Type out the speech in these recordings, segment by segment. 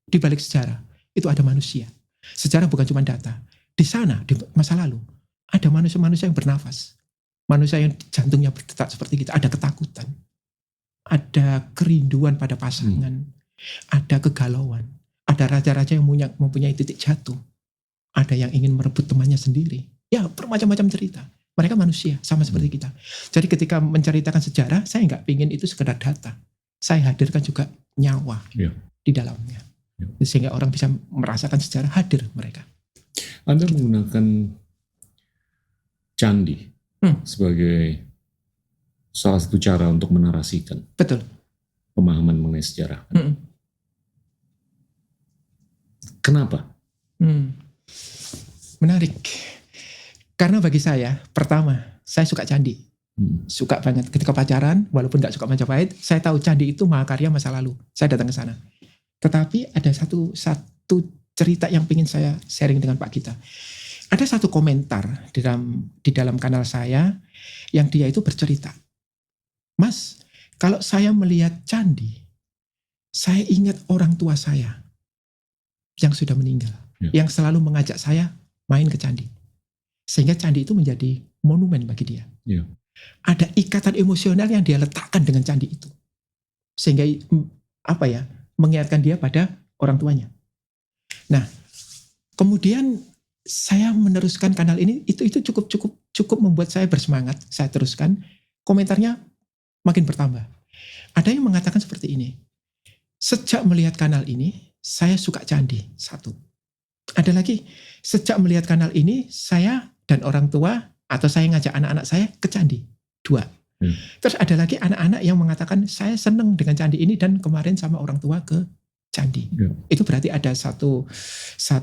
Di balik sejarah itu ada manusia. Sejarah bukan cuma data. Di sana, di masa lalu, ada manusia-manusia yang bernafas. Manusia yang jantungnya berdetak seperti kita. Ada ketakutan. Ada kerinduan pada pasangan. Ada kegalauan. Ada raja-raja yang mempunyai titik jatuh. Ada yang ingin merebut temannya sendiri. Ya, bermacam-macam cerita. Mereka manusia, sama seperti kita. Jadi ketika menceritakan sejarah, saya nggak pingin itu sekedar data. Saya hadirkan juga nyawa di dalamnya. Sehingga orang bisa merasakan sejarah, hadir mereka. Anda menggunakan candi sebagai salah satu cara untuk menarasikan pemahaman mengenai sejarah. Kenapa? Menarik. Karena bagi saya, pertama, saya suka candi. Suka banget. Ketika pacaran, walaupun gak suka Majapahit, saya tahu candi itu mahakarya masa lalu. Saya datang ke sana. Tetapi ada satu cerita yang ingin saya sharing dengan Pak Gita. Ada satu komentar di dalam kanal saya yang dia itu bercerita, Mas, kalau saya melihat candi, saya ingat orang tua saya yang sudah meninggal, yang selalu mengajak saya main ke candi. Sehingga candi itu menjadi monumen bagi dia. Ada ikatan emosional yang dia letakkan dengan candi itu. Sehingga mengingatkan dia pada orang tuanya. Nah, kemudian saya meneruskan kanal ini, itu cukup membuat saya bersemangat. Saya teruskan, komentarnya makin bertambah. Ada yang mengatakan seperti ini, sejak melihat kanal ini, saya suka candi, satu. Ada lagi, sejak melihat kanal ini, saya dan orang tua, atau saya ngajak anak-anak saya ke candi, dua. Terus ada lagi anak-anak yang mengatakan, saya senang dengan candi ini, dan kemarin sama orang tua ke candi. Itu berarti ada satu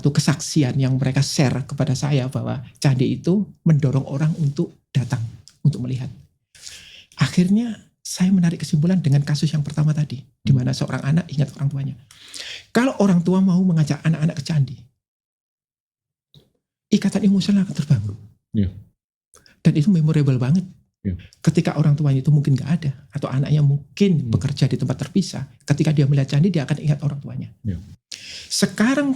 kesaksian yang mereka share kepada saya, bahwa candi itu mendorong orang untuk datang, untuk melihat. Akhirnya saya menarik kesimpulan dengan kasus yang pertama tadi, di mana seorang anak ingat orang tuanya. Kalau orang tua mau mengajak anak-anak ke candi, ikatan emosional akan terbangun. Dan itu memorable banget. Ketika orang tuanya itu mungkin gak ada, atau anaknya mungkin bekerja di tempat terpisah, ketika dia melihat candi, dia akan ingat orang tuanya. Sekarang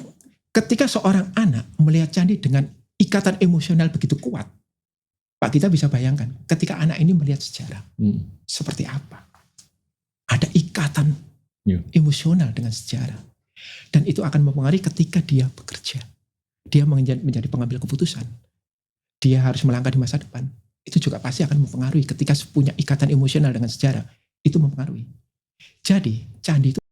ketika seorang anak melihat candi dengan ikatan emosional begitu kuat, Pak, kita bisa bayangkan ketika anak ini melihat sejarah, seperti apa. Ada ikatan emosional dengan sejarah. Dan itu akan mempengaruhi ketika dia bekerja. Dia menjadi pengambil keputusan. Dia harus melangkah di masa depan. Itu juga pasti akan mempengaruhi ketika punya ikatan emosional dengan sejarah. Itu mempengaruhi. Jadi, candi itu